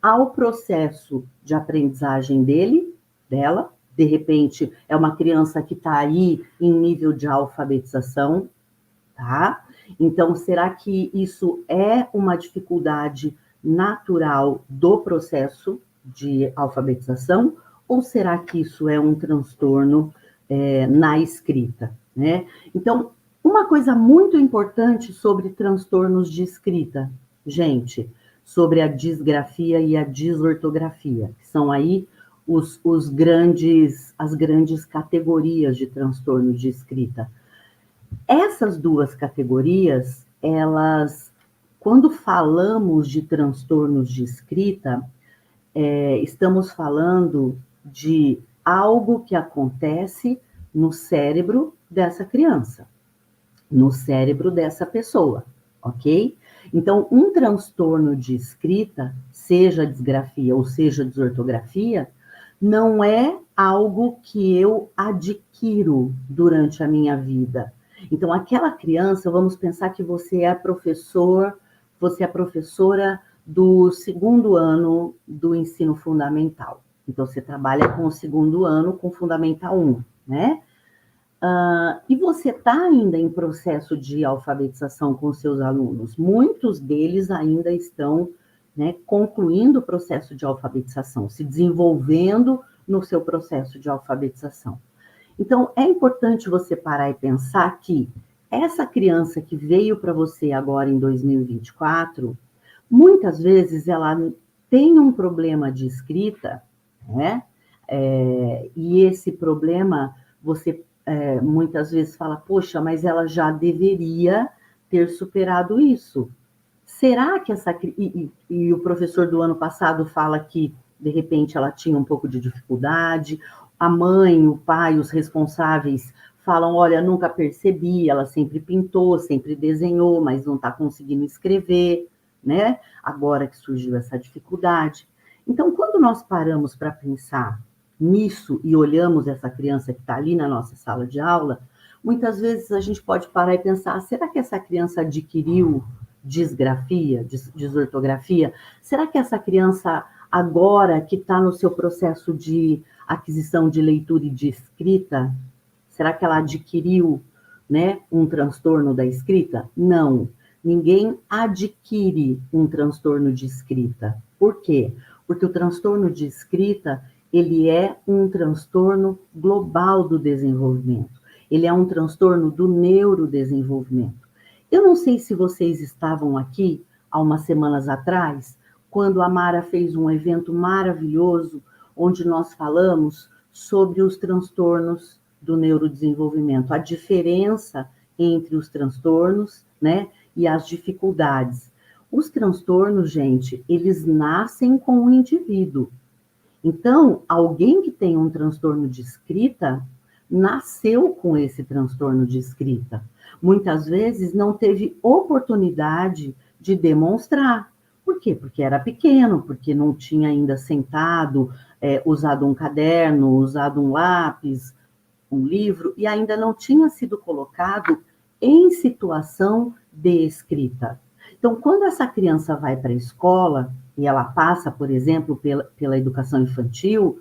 ao processo de aprendizagem dela. De repente, é uma criança que está aí em nível de alfabetização, tá? Então, será que isso é uma dificuldade natural do processo de alfabetização? Ou será que isso é um transtorno na escrita, né? Então, uma coisa muito importante sobre transtornos de escrita, gente, sobre a disgrafia e a disortografia, que são aí as grandes categorias de transtorno de escrita. Essas duas categorias, elas, quando falamos de transtornos de escrita, estamos falando de algo que acontece no cérebro dessa criança, no cérebro dessa pessoa, ok? Então, um transtorno de escrita, seja disgrafia ou seja desortografia, não é algo que eu adquiro durante a minha vida. Então, aquela criança, vamos pensar que você é professora do segundo ano do ensino fundamental. Então, você trabalha com o segundo ano, com Fundamental 1, né? E você está ainda em processo de alfabetização com seus alunos. Muitos deles ainda estão, né, concluindo o processo de alfabetização, se desenvolvendo no seu processo de alfabetização. Então, é importante você parar e pensar que essa criança que veio para você agora em 2024, muitas vezes ela tem um problema de escrita, né? E esse problema você muitas vezes fala, poxa, mas ela já deveria ter superado isso. Será que essa... E o professor do ano passado fala que, de repente, ela tinha um pouco de dificuldade, a mãe, o pai, os responsáveis falam, olha, nunca percebi, ela sempre pintou, sempre desenhou, mas não está conseguindo escrever, né? Agora que surgiu essa dificuldade. Então, quando nós paramos para pensar nisso e olhamos essa criança que está ali na nossa sala de aula, muitas vezes a gente pode parar e pensar, será que essa criança adquiriu disgrafia, desortografia? Será que essa criança, agora que está no seu processo de aquisição de leitura e de escrita, será que ela adquiriu, né, um transtorno da escrita? Não, ninguém adquire um transtorno de escrita. Por quê? Porque o transtorno de escrita, ele é um transtorno global do desenvolvimento. Ele é um transtorno do neurodesenvolvimento. Eu não sei se vocês estavam aqui há umas semanas atrás, quando a Mara fez um evento maravilhoso, onde nós falamos sobre os transtornos do neurodesenvolvimento, a diferença entre os transtornos, né, e as dificuldades. Os transtornos, gente, eles nascem com o indivíduo. Então, alguém que tem um transtorno de escrita, nasceu com esse transtorno de escrita. Muitas vezes não teve oportunidade de demonstrar. Por quê? Porque era pequeno, porque não tinha ainda sentado, usado um caderno, usado um lápis, um livro, e ainda não tinha sido colocado em situação de escrita. Então, quando essa criança vai para a escola, e ela passa, por exemplo, pela educação infantil,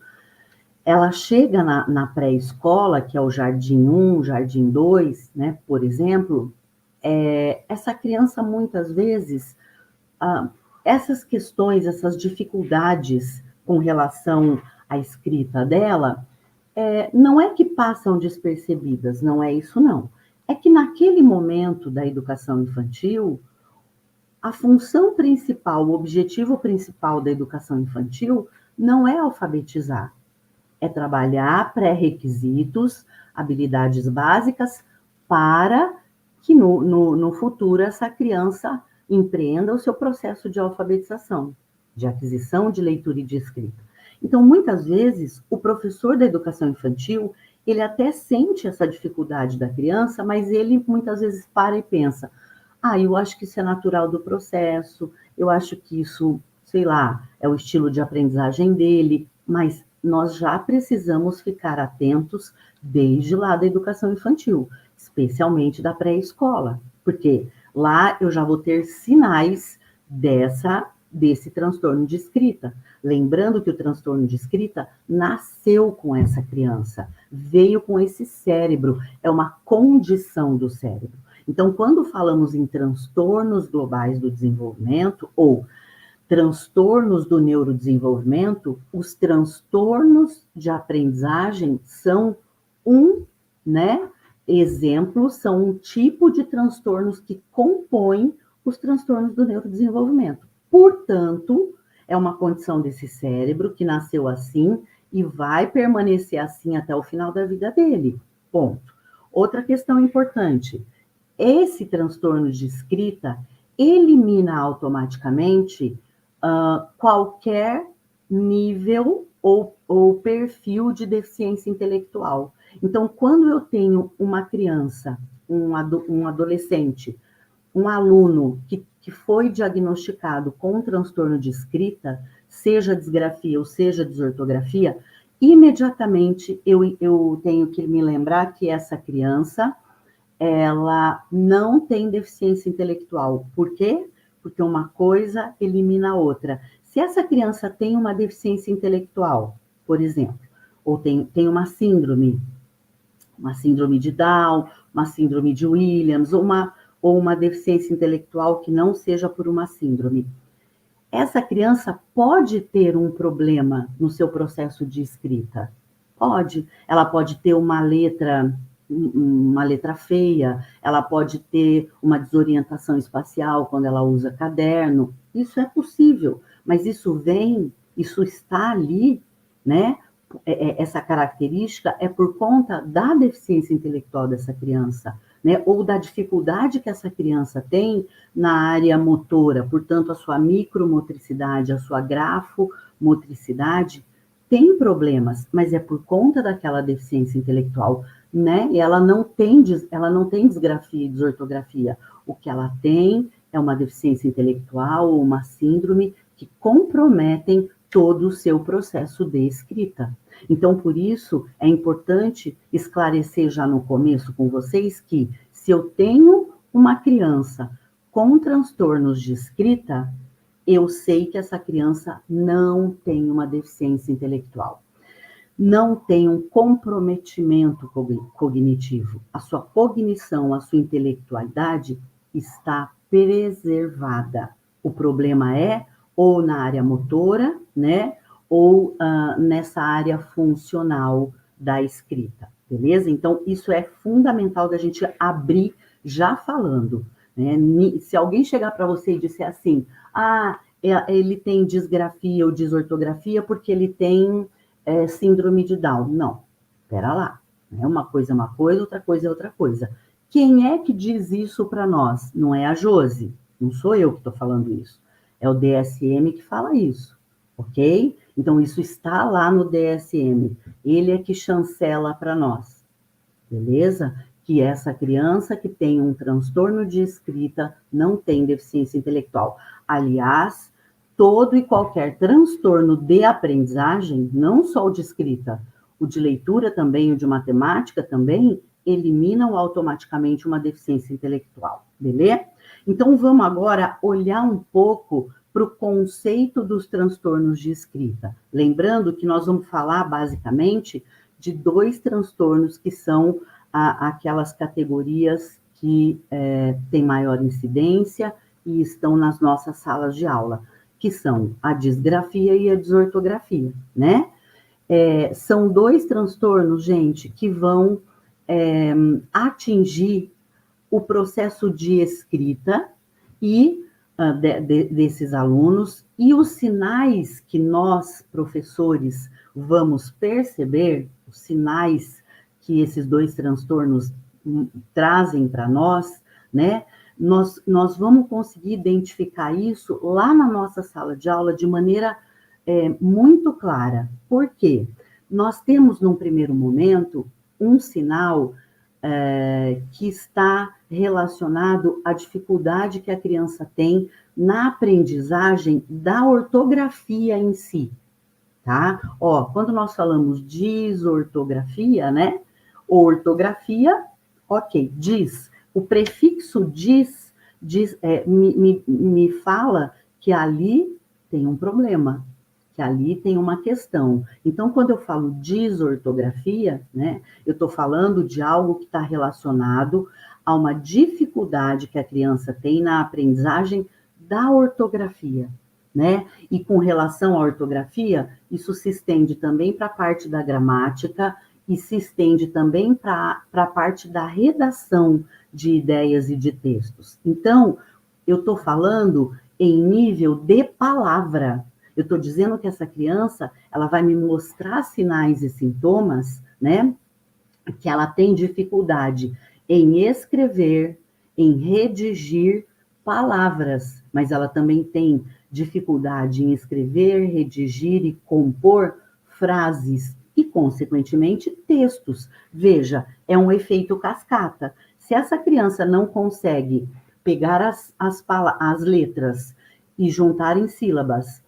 ela chega na pré-escola, que é o Jardim 1, Jardim 2, né, por exemplo, essa criança, muitas vezes, essas questões, essas dificuldades com relação à escrita dela, não é que passam despercebidas, não é isso, não. É que naquele momento da educação infantil, a função principal, o objetivo principal da educação infantil não é alfabetizar, é trabalhar pré-requisitos, habilidades básicas, para que no futuro essa criança empreenda o seu processo de alfabetização, de aquisição de leitura e de escrita. Então, muitas vezes, o professor da educação infantil, ele até sente essa dificuldade da criança, mas ele muitas vezes para e pensa, eu acho que isso é natural do processo, eu acho que isso, sei lá, é o estilo de aprendizagem dele, mas nós já precisamos ficar atentos desde lá da educação infantil, especialmente da pré-escola, porque lá eu já vou ter sinais dessa desse transtorno de escrita. Lembrando que o transtorno de escrita nasceu com essa criança, veio com esse cérebro, é uma condição do cérebro. Então, quando falamos em transtornos globais do desenvolvimento ou transtornos do neurodesenvolvimento, os transtornos de aprendizagem são exemplo, são um tipo de transtornos que compõem os transtornos do neurodesenvolvimento. Portanto, é uma condição desse cérebro que nasceu assim e vai permanecer assim até o final da vida dele. Ponto. Outra questão importante, esse transtorno de escrita elimina automaticamente qualquer nível ou perfil de deficiência intelectual. Então, quando eu tenho uma criança, um adolescente, um aluno que foi diagnosticado com um transtorno de escrita, seja disgrafia ou seja desortografia, imediatamente eu tenho que me lembrar que essa criança, ela não tem deficiência intelectual. Por quê? Porque uma coisa elimina a outra. Se essa criança tem uma deficiência intelectual, por exemplo, ou tem uma síndrome de Down, uma síndrome de Williams, ou uma deficiência intelectual que não seja por uma síndrome, essa criança pode ter um problema no seu processo de escrita. Pode. Ela pode ter uma letra feia, ela pode ter uma desorientação espacial quando ela usa caderno. Isso é possível, mas isso está ali, né? Essa característica é por conta da deficiência intelectual dessa criança, né? Ou da dificuldade que essa criança tem na área motora, portanto, a sua micromotricidade, a sua grafomotricidade tem problemas, mas é por conta daquela deficiência intelectual, né? E ela não tem disgrafia e desortografia. O que ela tem é uma deficiência intelectual ou uma síndrome que comprometem todo o seu processo de escrita. Então, por isso, é importante esclarecer já no começo com vocês que, se eu tenho uma criança com transtornos de escrita, eu sei que essa criança não tem uma deficiência intelectual, não tem um comprometimento cognitivo. A sua cognição, a sua intelectualidade está preservada. O problema é ou na área motora, né? Ou nessa área funcional da escrita, beleza? Então, isso é fundamental da gente abrir já falando, né? Se alguém chegar para você e disser assim, ele tem disgrafia ou desortografia porque ele tem síndrome de Down. Não, espera lá, né? Uma coisa é uma coisa, outra coisa é outra coisa. Quem é que diz isso para nós? Não é a Josi, não sou eu que estou falando isso. É o DSM que fala isso, ok? Então, isso está lá no DSM. Ele é que chancela para nós, beleza? Que essa criança que tem um transtorno de escrita não tem deficiência intelectual. Aliás, todo e qualquer transtorno de aprendizagem, não só o de escrita, o de leitura também, o de matemática também, eliminam automaticamente uma deficiência intelectual, beleza? Então, vamos agora olhar um pouco para o conceito dos transtornos de escrita. Lembrando que nós vamos falar, basicamente, de 2 transtornos que são aquelas categorias que têm maior incidência e estão nas nossas salas de aula, que são a disgrafia e a desortografia, né? São 2 transtornos, gente, que vão atingir o processo de escrita e desses alunos, e os sinais que nós, professores, vamos perceber, os sinais que esses 2 transtornos trazem para nós, né? Nós vamos conseguir identificar isso lá na nossa sala de aula de maneira muito clara. Por quê? Nós temos, num primeiro momento, um sinal que está relacionado à dificuldade que a criança tem na aprendizagem da ortografia em si, tá? Quando nós falamos desortografia, né? Ortografia, ok, o prefixo me fala que ali tem um problema, que ali tem uma questão. Então, quando eu falo desortografia, né, eu estou falando de algo que está relacionado a uma dificuldade que a criança tem na aprendizagem da ortografia, né? E com relação à ortografia, isso se estende também para a parte da gramática e se estende também para a parte da redação de ideias e de textos. Então, eu estou falando em nível de palavra. Eu estou dizendo que essa criança, ela vai me mostrar sinais e sintomas, né? Que ela tem dificuldade em escrever, em redigir palavras, mas ela também tem dificuldade em escrever, redigir e compor frases e, consequentemente, textos. Veja, é um efeito cascata. Se essa criança não consegue pegar as letras e juntar em sílabas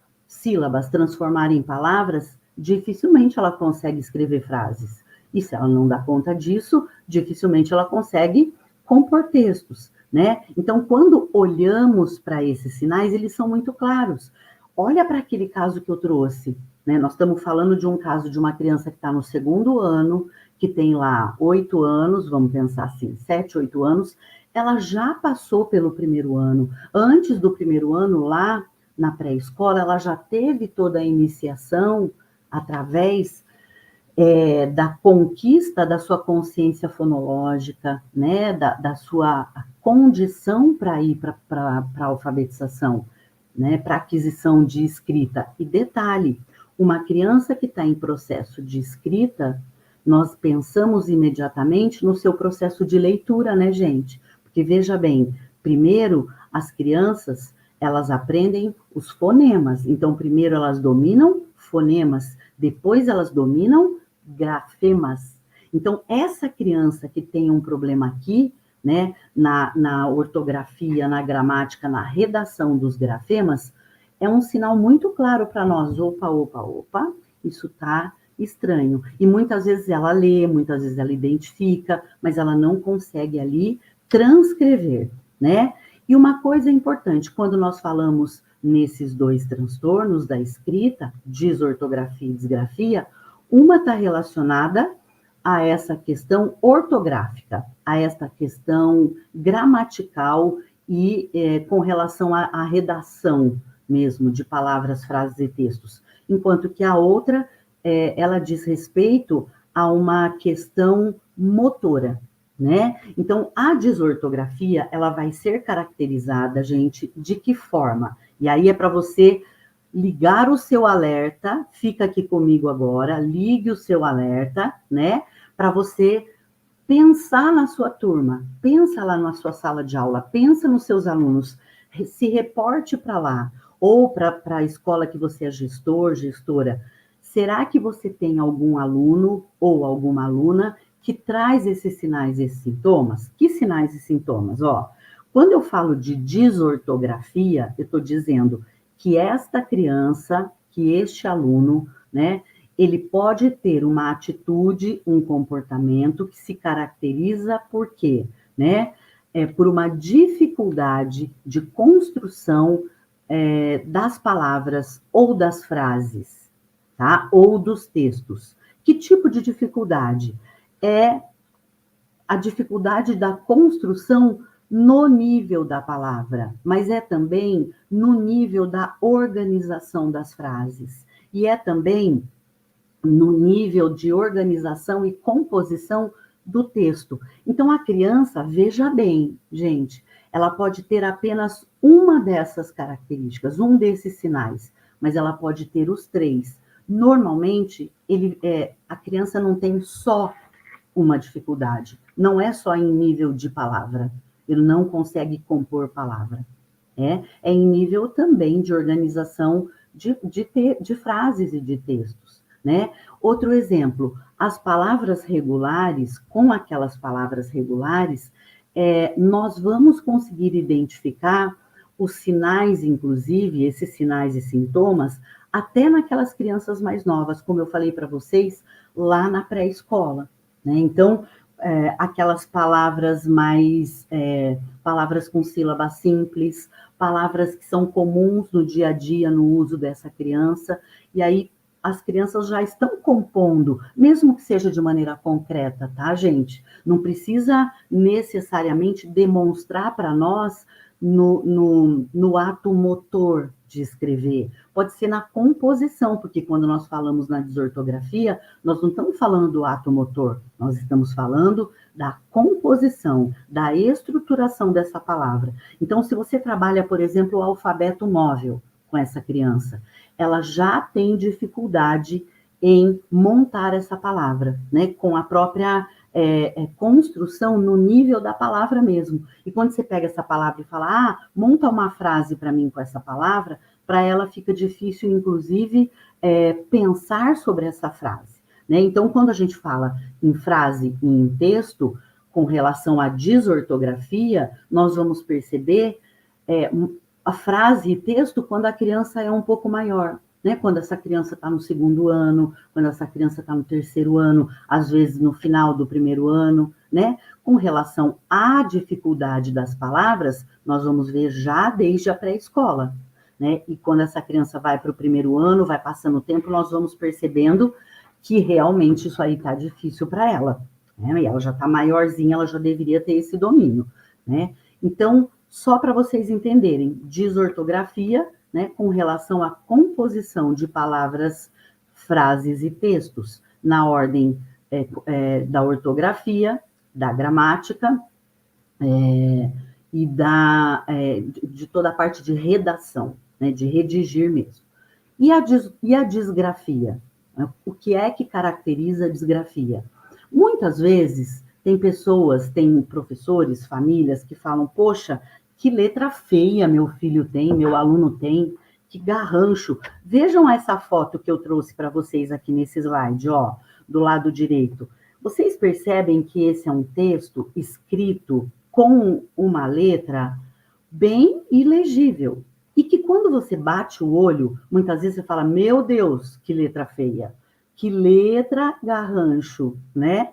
transformar em palavras, dificilmente ela consegue escrever frases. E se ela não dá conta disso, dificilmente ela consegue compor textos, né? Então, quando olhamos para esses sinais, eles são muito claros. Olha para aquele caso que eu trouxe, né? Nós estamos falando de um caso de uma criança que está no segundo ano, que tem lá 8 anos, vamos pensar assim, 7, 8 anos, ela já passou pelo primeiro ano. Antes do primeiro ano, lá na pré-escola, ela já teve toda a iniciação através da conquista da sua consciência fonológica, né, da sua condição para ir para a alfabetização, né, para aquisição de escrita. E detalhe, uma criança que está em processo de escrita, nós pensamos imediatamente no seu processo de leitura, né, gente? Porque veja bem, primeiro as crianças, elas aprendem os fonemas. Então, primeiro elas dominam fonemas, depois elas dominam grafemas. Então, essa criança que tem um problema aqui, né, na ortografia, na gramática, na redação dos grafemas, é um sinal muito claro para nós. Opa, isso está estranho. E muitas vezes ela lê, muitas vezes ela identifica, mas ela não consegue ali transcrever, né? E uma coisa importante, quando nós falamos nesses dois transtornos da escrita, desortografia e disgrafia, uma está relacionada a essa questão ortográfica, a essa questão gramatical e com relação à redação mesmo de palavras, frases e textos, enquanto que a outra, ela diz respeito a uma questão motora, né? Então, a desortografia, ela vai ser caracterizada, gente, de que forma? E aí é para você ligar o seu alerta, fica aqui comigo agora, ligue o seu alerta, né? Para você pensar na sua turma, pensa lá na sua sala de aula, pensa nos seus alunos, se reporte para lá, ou para a escola que você é gestor, gestora. Será que você tem algum aluno ou alguma aluna que traz esses sinais, esses sintomas? Que sinais e sintomas? Ó, quando eu falo de desortografia, eu estou dizendo que esta criança, que este aluno, né, ele pode ter uma atitude, um comportamento que se caracteriza por quê? Né? Por uma dificuldade de construção das palavras ou das frases, tá? Ou dos textos. Que tipo de dificuldade? É a dificuldade da construção no nível da palavra, mas é também no nível da organização das frases. E é também no nível de organização e composição do texto. Então, a criança, veja bem, gente, ela pode ter apenas uma dessas características, um desses sinais, mas ela pode ter os três. Normalmente, a criança não tem só uma dificuldade, não é só em nível de palavra, ele não consegue compor palavra. É em nível também de organização de frases e de textos, né? Outro exemplo, as palavras regulares, com aquelas palavras regulares, nós vamos conseguir identificar os sinais, inclusive, esses sinais e sintomas, até naquelas crianças mais novas, como eu falei para vocês, lá na pré-escola, né? Então, aquelas palavras palavras com sílaba simples, palavras que são comuns no dia a dia no uso dessa criança, e aí as crianças já estão compondo, mesmo que seja de maneira concreta, tá, gente? Não precisa necessariamente demonstrar para nós no ato motor de escrever. Pode ser na composição, porque quando nós falamos na desortografia, nós não estamos falando do ato motor, nós estamos falando da composição, da estruturação dessa palavra. Então, se você trabalha, por exemplo, o alfabeto móvel com essa criança, ela já tem dificuldade em montar essa palavra, né? Com a própria construção no nível da palavra mesmo. E quando você pega essa palavra e fala, monta uma frase para mim com essa palavra, para ela fica difícil, inclusive, pensar sobre essa frase, né? Então, quando a gente fala em frase e em texto, com relação à desortografia, nós vamos perceber a frase e texto quando a criança é um pouco maior, né? Quando essa criança está no segundo ano, quando essa criança está no terceiro ano, às vezes no final do primeiro ano, né? Com relação à dificuldade das palavras, nós vamos ver já desde a pré-escola, né? E quando essa criança vai para o primeiro ano, vai passando o tempo, nós vamos percebendo que realmente isso aí está difícil para ela, né? E ela já está maiorzinha, ela já deveria ter esse domínio, né? Então, só para vocês entenderem, desortografia, né, com relação à composição de palavras, frases e textos, na ordem da ortografia, da gramática e de toda a parte de redação, né, de redigir mesmo. E a disgrafia? O que é que caracteriza a disgrafia? Muitas vezes tem pessoas, tem professores, famílias que falam, poxa, que letra feia meu filho tem, meu aluno tem, que garrancho. Vejam essa foto que eu trouxe para vocês aqui nesse slide, ó, do lado direito. Vocês percebem que esse é um texto escrito com uma letra bem ilegível. E que quando você bate o olho, muitas vezes você fala, meu Deus, que letra feia, que letra garrancho, né?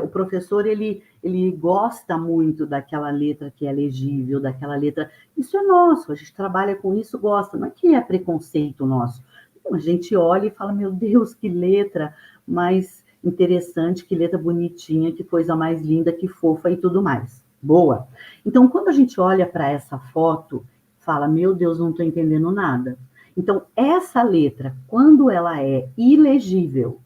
O professor, ele gosta muito daquela letra que é legível, daquela letra... Isso é nosso, a gente trabalha com isso, gosta. Não é que é preconceito nosso. A gente olha e fala, meu Deus, que letra mais interessante, que letra bonitinha, que coisa mais linda, que fofa e tudo mais. Boa. Então, quando a gente olha para essa foto, fala, meu Deus, não estou entendendo nada. Então, essa letra, quando ela é ilegível,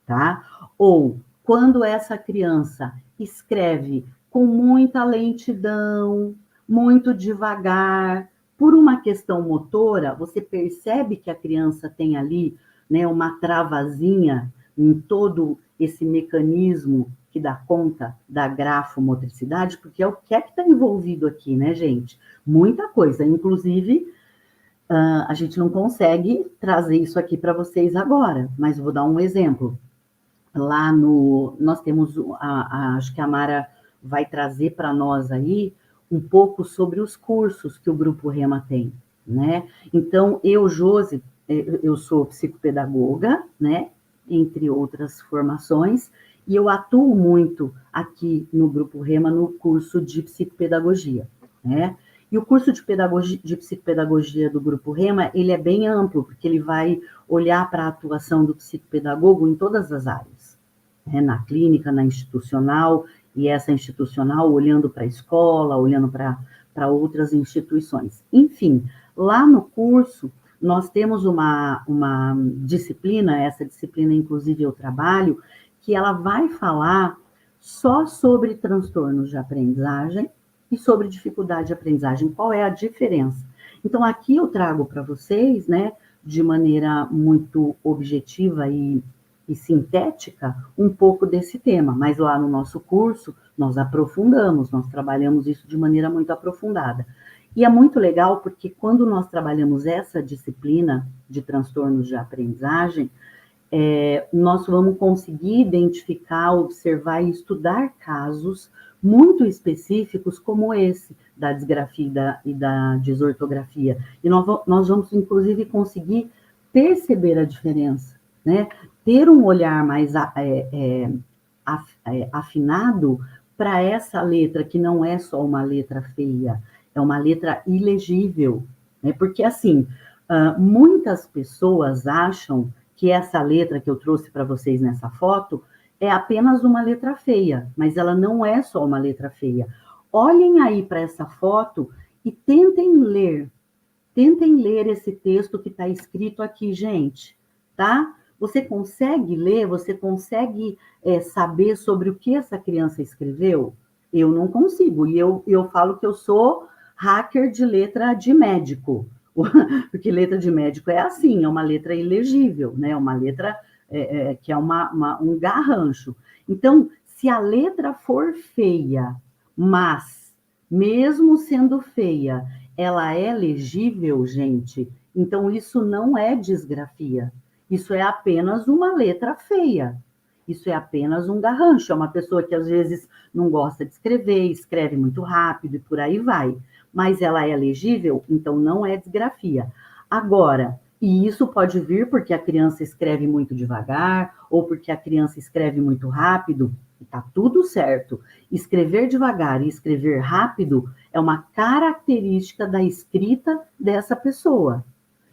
tá? Ou quando essa criança escreve com muita lentidão, muito devagar, por uma questão motora, você percebe que a criança tem ali, né, uma travazinha em todo esse mecanismo que dá conta da grafomotricidade, porque é o que está envolvido aqui, né, gente? Muita coisa, inclusive... a gente não consegue trazer isso aqui para vocês agora, mas vou dar um exemplo. Lá nós temos, acho que a Mara vai trazer para nós aí um pouco sobre os cursos que o Grupo Rema tem, né? Então, Josi, eu sou psicopedagoga, né? Entre outras formações, e eu atuo muito aqui no Grupo Rema no curso de psicopedagogia, né? E o curso de psicopedagogia do Grupo Rema, ele é bem amplo, porque ele vai olhar para a atuação do psicopedagogo em todas as áreas, né? Na clínica, na institucional, e essa institucional olhando para a escola, olhando para outras instituições. Enfim, lá no curso, nós temos uma disciplina, essa disciplina, inclusive, eu trabalho, que ela vai falar só sobre transtornos de aprendizagem, e sobre dificuldade de aprendizagem, qual é a diferença? Então, aqui eu trago para vocês, né, de maneira muito objetiva e sintética, um pouco desse tema, mas lá no nosso curso, nós aprofundamos, nós trabalhamos isso de maneira muito aprofundada. E é muito legal, porque quando nós trabalhamos essa disciplina de transtornos de aprendizagem, nós vamos conseguir identificar, observar e estudar casos muito específicos como esse, da disgrafia e da desortografia. E nós vamos, inclusive, conseguir perceber a diferença, né? Ter um olhar mais afinado para essa letra, que não é só uma letra feia, é uma letra ilegível, né? Porque, assim, muitas pessoas acham que essa letra que eu trouxe para vocês nessa foto é apenas uma letra feia, mas ela não é só uma letra feia. Olhem aí para essa foto e tentem ler esse texto que está escrito aqui, gente, tá? Você consegue ler, você consegue saber sobre o que essa criança escreveu? Eu não consigo, e eu falo que eu sou hacker de letra de médico, porque letra de médico é assim, é uma letra ilegível, né? Uma letra que é um garrancho. Então, se a letra for feia, mas, mesmo sendo feia, ela é legível, gente, então isso não é disgrafia. Isso é apenas uma letra feia. Isso é apenas um garrancho. É uma pessoa que às vezes não gosta de escrever, escreve muito rápido e por aí vai. Mas ela é legível, então não é disgrafia. Agora, e isso pode vir porque a criança escreve muito devagar ou porque a criança escreve muito rápido, tá tudo certo. Escrever devagar e escrever rápido é uma característica da escrita dessa pessoa.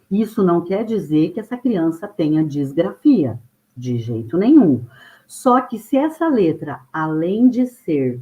Isso não quer dizer que essa criança tenha disgrafia, de jeito nenhum. Só que se essa letra, além de ser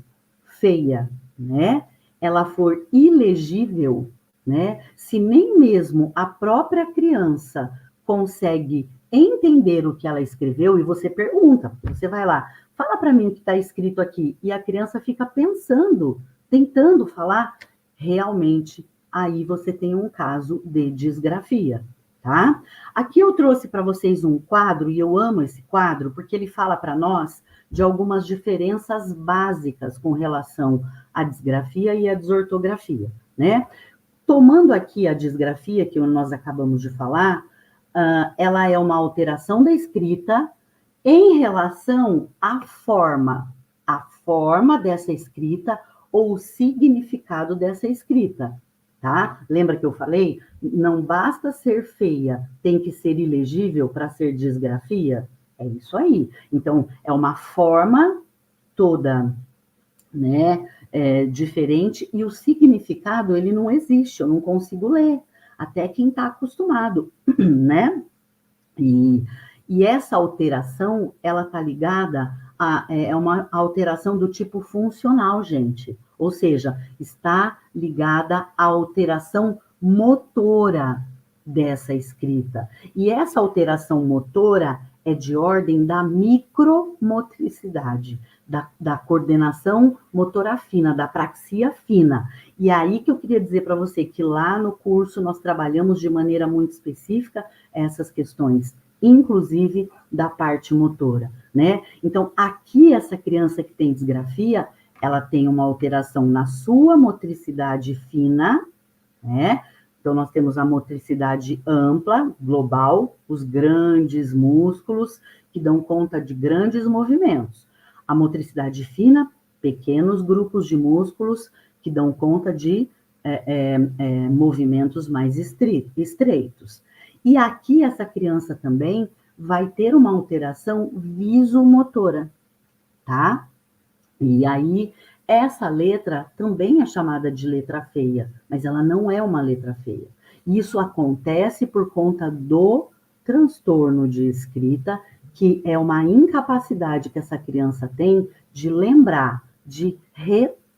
feia, né, ela for ilegível, né, se nem mesmo a própria criança consegue entender o que ela escreveu, e você pergunta, você vai lá, fala para mim o que está escrito aqui, e a criança fica pensando, tentando falar, realmente aí você tem um caso de disgrafia, tá? Aqui eu trouxe para vocês um quadro, e eu amo esse quadro, porque ele fala para nós de algumas diferenças básicas com relação à disgrafia e à desortografia, né? Tomando aqui a disgrafia, que nós acabamos de falar, ela é uma alteração da escrita em relação a forma dessa escrita ou o significado dessa escrita, tá? Lembra que eu falei? Não basta ser feia, tem que ser ilegível para ser disgrafia? É isso aí. Então, é uma forma toda, né, diferente, e o significado, ele não existe, eu não consigo ler, até quem está acostumado, né? E essa alteração, ela está ligada é uma alteração do tipo funcional, gente. Ou seja, está ligada à alteração motora dessa escrita. E essa alteração motora é de ordem da micromotricidade, da coordenação motora fina, da praxia fina. E aí que eu queria dizer para você que lá no curso nós trabalhamos de maneira muito específica essas questões, inclusive da parte motora, né? Então, aqui essa criança que tem disgrafia, ela tem uma alteração na sua motricidade fina, né? Então, nós temos a motricidade ampla, global, os grandes músculos que dão conta de grandes movimentos. A motricidade fina, pequenos grupos de músculos que dão conta de movimentos mais estreitos. E aqui essa criança também vai ter uma alteração visomotora, tá? E aí essa letra também é chamada de letra feia, mas ela não é uma letra feia. Isso acontece por conta do transtorno de escrita, que é uma incapacidade que essa criança tem de lembrar, de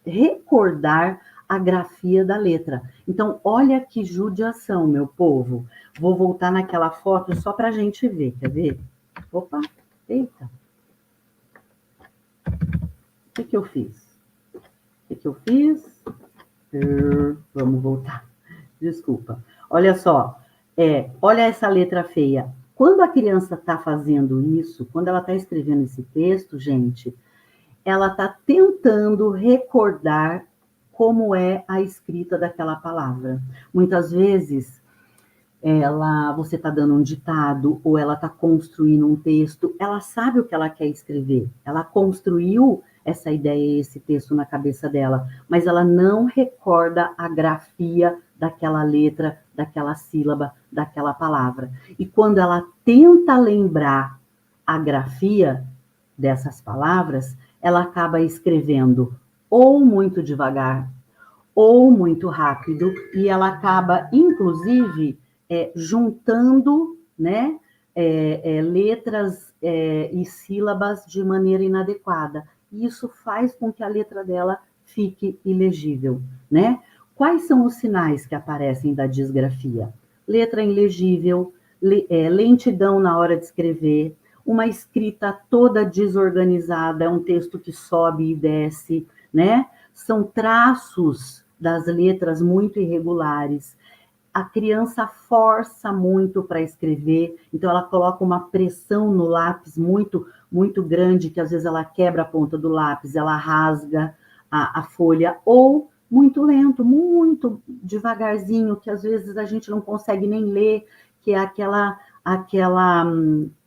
recordar a grafia da letra. Então, olha que judiação, meu povo. Vou voltar naquela foto só para a gente ver, quer ver? Opa, eita. O que eu fiz? O que eu fiz? Vamos voltar. Desculpa. Olha só, olha essa letra feia. Quando a criança está fazendo isso, quando ela está escrevendo esse texto, gente, ela está tentando recordar como é a escrita daquela palavra. Muitas vezes, você está dando um ditado ou ela está construindo um texto, ela sabe o que ela quer escrever, ela construiu essa ideia, esse texto na cabeça dela, mas ela não recorda a grafia daquela letra, daquela sílaba, daquela palavra. E quando ela tenta lembrar a grafia dessas palavras, ela acaba escrevendo ou muito devagar, ou muito rápido, e ela acaba, inclusive, juntando, né, letras e sílabas de maneira inadequada. E isso faz com que a letra dela fique ilegível, né? Quais são os sinais que aparecem da disgrafia? Letra ilegível, lentidão na hora de escrever, uma escrita toda desorganizada, é um texto que sobe e desce, né? São traços das letras muito irregulares. A criança força muito para escrever, então ela coloca uma pressão no lápis muito grande, que às vezes ela quebra a ponta do lápis, ela rasga a folha, ou muito lento, muito devagarzinho, que às vezes a gente não consegue nem ler, que é aquela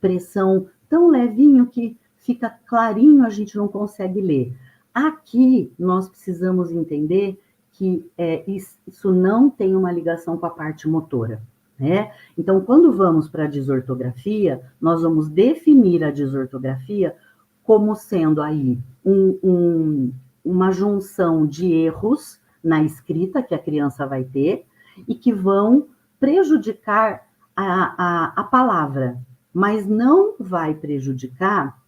pressão tão levinho que fica clarinho, a gente não consegue ler. Aqui nós precisamos entender que isso não tem uma ligação com a parte motora, né? Então, quando vamos para a desortografia, nós vamos definir a desortografia como sendo aí uma junção de erros na escrita que a criança vai ter e que vão prejudicar a palavra, mas não vai prejudicar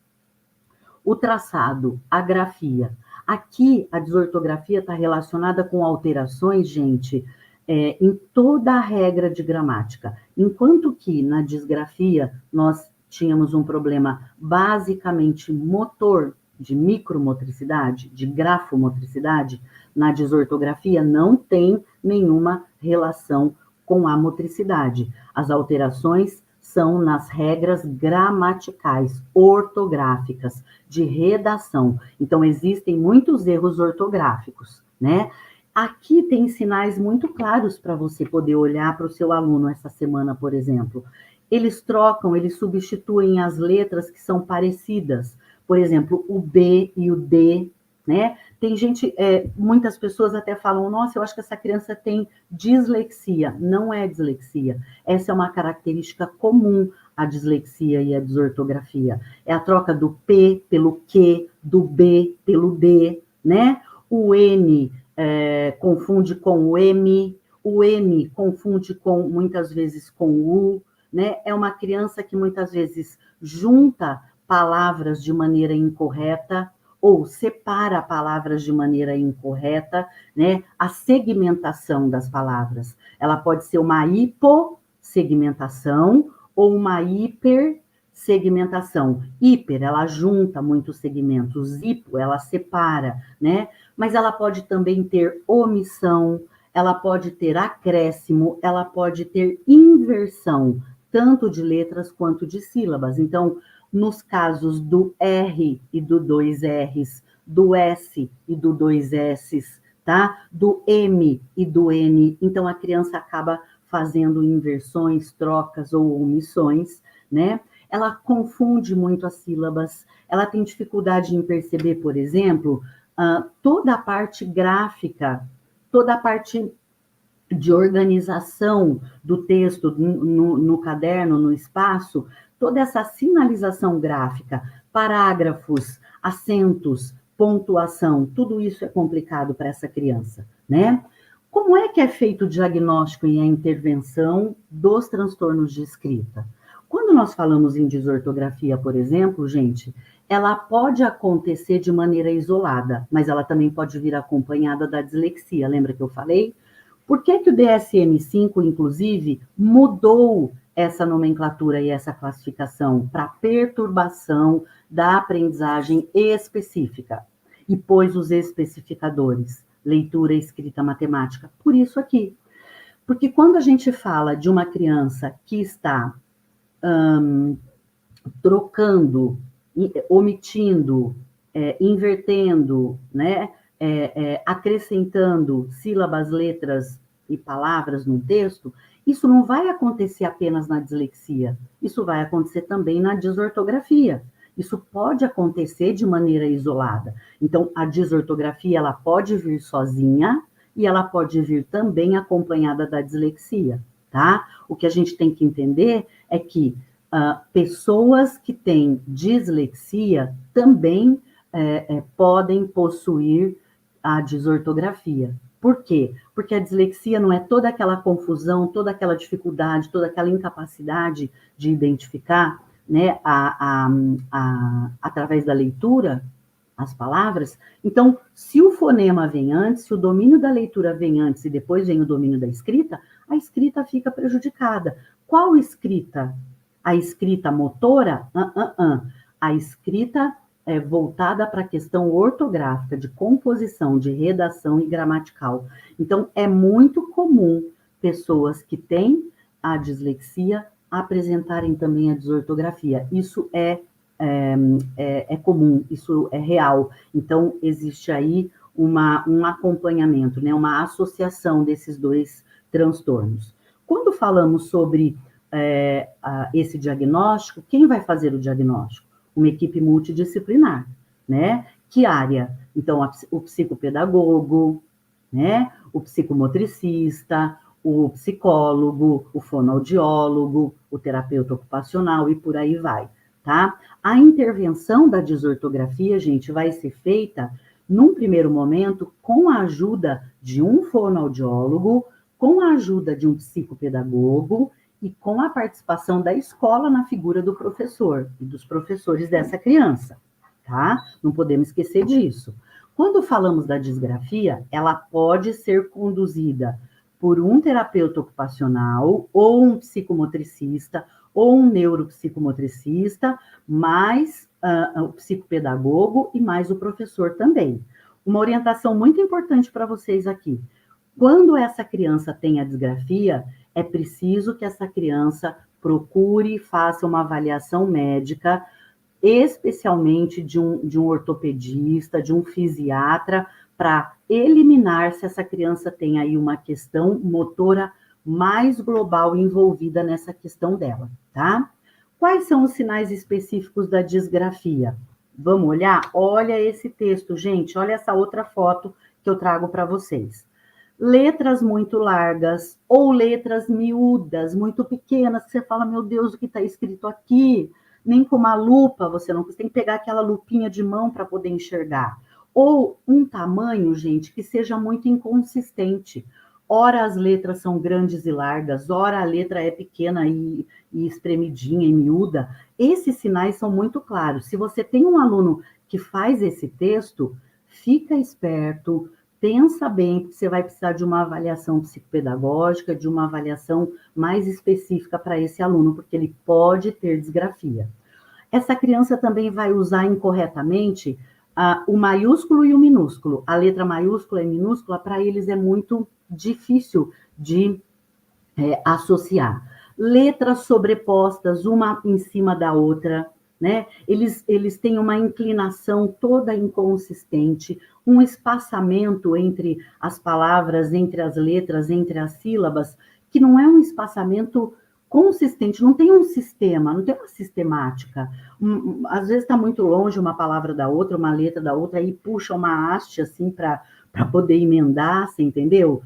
o traçado, a grafia. Aqui, a desortografia está relacionada com alterações, gente, em toda a regra de gramática. Enquanto que na disgrafia nós tínhamos um problema basicamente motor, de micromotricidade, de grafomotricidade, na desortografia não tem nenhuma relação com a motricidade. As alterações são nas regras gramaticais, ortográficas, de redação. Então, existem muitos erros ortográficos, né? Aqui tem sinais muito claros para você poder olhar para o seu aluno essa semana, por exemplo. Eles trocam, eles substituem as letras que são parecidas. Por exemplo, o B e o D, né? Tem gente, muitas pessoas até falam, nossa, eu acho que essa criança tem dislexia. Não é dislexia. Essa é uma característica comum à dislexia e à desortografia. É a troca do P pelo Q, do B pelo D, né? O N confunde com o M confunde muitas vezes com o U, né? É uma criança que muitas vezes junta palavras de maneira incorreta, ou separa palavras de maneira incorreta, né? A segmentação das palavras. Ela pode ser uma hipossegmentação ou uma hipersegmentação. Hiper, ela junta muitos segmentos. Hipo, ela separa, né? Mas ela pode também ter omissão, ela pode ter acréscimo, ela pode ter inversão, tanto de letras quanto de sílabas. Então, nos casos do R e do dois R's, do S e do dois S's, tá? Do M e do N. Então, a criança acaba fazendo inversões, trocas ou omissões, né? Ela confunde muito as sílabas, ela tem dificuldade em perceber, por exemplo, toda a parte gráfica, toda a parte de organização do texto no caderno, no espaço, toda essa sinalização gráfica, parágrafos, acentos, pontuação, tudo isso é complicado para essa criança, né? Como é que é feito o diagnóstico e a intervenção dos transtornos de escrita? Quando nós falamos em desortografia, por exemplo, gente, ela pode acontecer de maneira isolada, mas ela também pode vir acompanhada da dislexia. Lembra que eu falei? Por que o DSM-5, inclusive, mudou essa nomenclatura e essa classificação para perturbação da aprendizagem específica e pôs os especificadores, leitura, escrita, matemática? Por isso aqui. Porque quando a gente fala de uma criança que está trocando, omitindo, invertendo, né? Acrescentando sílabas, letras e palavras num texto, isso não vai acontecer apenas na dislexia, isso vai acontecer também na desortografia. Isso pode acontecer de maneira isolada. Então, a desortografia, ela pode vir sozinha e ela pode vir também acompanhada da dislexia, tá? O que a gente tem que entender é que pessoas que têm dislexia também podem possuir a desortografia. Por quê? Porque a dislexia não é toda aquela confusão, toda aquela dificuldade, toda aquela incapacidade de identificar, né, através da leitura, as palavras. Então, se o fonema vem antes, se o domínio da leitura vem antes e depois vem o domínio da escrita, a escrita fica prejudicada. Qual escrita? A escrita motora? A escrita voltada para a questão ortográfica, de composição, de redação e gramatical. Então, é muito comum pessoas que têm a dislexia apresentarem também a desortografia. Isso é comum, isso é real. Então, existe aí um acompanhamento, né, uma associação desses dois transtornos. Quando falamos sobre esse diagnóstico, quem vai fazer o diagnóstico? Uma equipe multidisciplinar, né? Que área? Então, o psicopedagogo, né? O psicomotricista, o psicólogo, o fonoaudiólogo, o terapeuta ocupacional e por aí vai, tá? A intervenção da desortografia, gente, vai ser feita num primeiro momento com a ajuda de um fonoaudiólogo, com a ajuda de um psicopedagogo e com a participação da escola na figura do professor e dos professores dessa criança, tá? Não podemos esquecer disso. Quando falamos da disgrafia, ela pode ser conduzida por um terapeuta ocupacional ou um psicomotricista ou um neuropsicomotricista, mais o psicopedagogo e mais o professor também. Uma orientação muito importante para vocês aqui. Quando essa criança tem a disgrafia, é preciso que essa criança procure e faça uma avaliação médica, especialmente de um ortopedista, de um fisiatra, para eliminar se essa criança tem aí uma questão motora mais global envolvida nessa questão dela, tá? Quais são os sinais específicos da disgrafia? Vamos olhar? Olha esse texto, gente, olha essa outra foto que eu trago para vocês. Letras muito largas ou letras miúdas, muito pequenas, que você fala, meu Deus, o que está escrito aqui? Nem com uma lupa você não tem que pegar aquela lupinha de mão para poder enxergar. Ou um tamanho, gente, que seja muito inconsistente. Ora as letras são grandes e largas, ora a letra é pequena e espremidinha e miúda. Esses sinais são muito claros. Se você tem um aluno que faz esse texto, fica esperto, pensa bem, porque você vai precisar de uma avaliação psicopedagógica, de uma avaliação mais específica para esse aluno, porque ele pode ter disgrafia. Essa criança também vai usar incorretamente o maiúsculo e o minúsculo. A letra maiúscula e minúscula, para eles é muito difícil de associar. Letras sobrepostas, uma em cima da outra, né? Eles têm uma inclinação toda inconsistente, um espaçamento entre as palavras, entre as letras, entre as sílabas, que não é um espaçamento consistente, não tem um sistema, não tem uma sistemática. Às vezes está muito longe uma palavra da outra, uma letra da outra, aí puxa uma haste assim para poder emendar, você entendeu?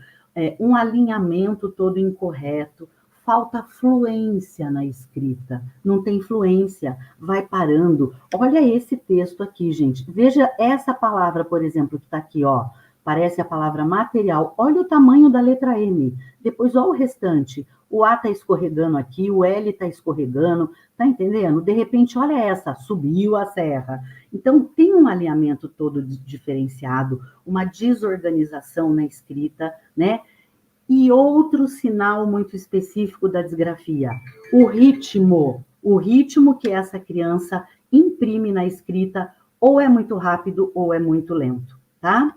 Um alinhamento todo incorreto, falta fluência na escrita, não tem fluência, vai parando. Olha esse texto aqui, gente. Veja essa palavra, por exemplo, que está aqui, ó. Parece a palavra material. Olha o tamanho da letra M. Depois, olha o restante. O A está escorregando aqui, o L está escorregando, tá entendendo? De repente, olha essa, subiu a serra. Então, tem um alinhamento todo diferenciado, uma desorganização na escrita, né? E outro sinal muito específico da disgrafia, o ritmo que essa criança imprime na escrita, ou é muito rápido ou é muito lento, tá?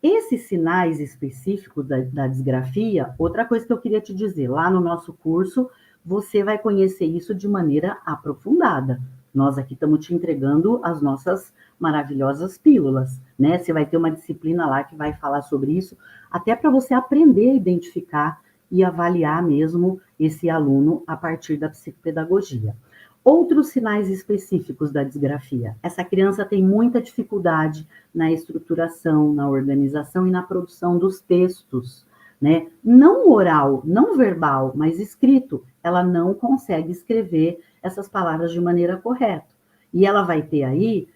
Esses sinais específicos da disgrafia, outra coisa que eu queria te dizer, lá no nosso curso, você vai conhecer isso de maneira aprofundada. Nós aqui estamos te entregando as nossas maravilhosas pílulas, né? Você vai ter uma disciplina lá que vai falar sobre isso, até para você aprender a identificar e avaliar mesmo esse aluno a partir da psicopedagogia. Outros sinais específicos da disgrafia. Essa criança tem muita dificuldade na estruturação, na organização e na produção dos textos, né? Não oral, não verbal, mas escrito. Ela não consegue escrever essas palavras de maneira correta. E ela vai ter aí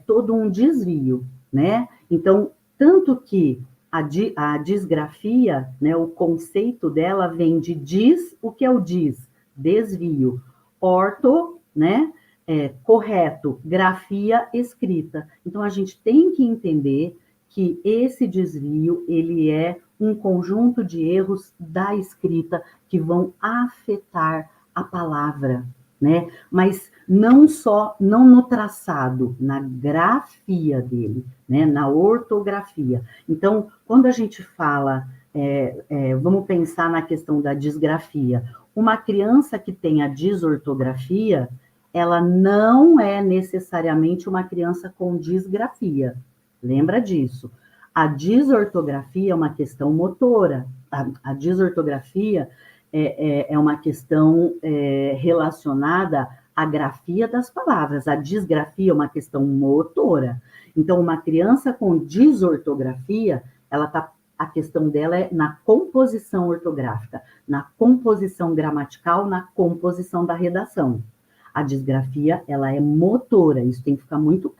todo um desvio, né? Então, tanto que A disgrafia, né, o conceito dela vem de dis, o que é o dis? Desvio. Orto, né, correto. Grafia, escrita. Então, a gente tem que entender que esse desvio, ele é um conjunto de erros da escrita que vão afetar a palavra, né? Mas não no traçado, na grafia dele, né? Na ortografia. Então, quando a gente fala, vamos pensar na questão da disgrafia. Uma criança que tem a disortografia, ela não é necessariamente uma criança com disgrafia. Lembra disso. A disortografia é uma questão motora. A disortografia é uma questão relacionada à grafia das palavras. A disgrafia é uma questão motora. Então, uma criança com disortografia, a questão dela é na composição ortográfica, na composição gramatical, na composição da redação. A disgrafia, ela é motora, isso tem que ficar muito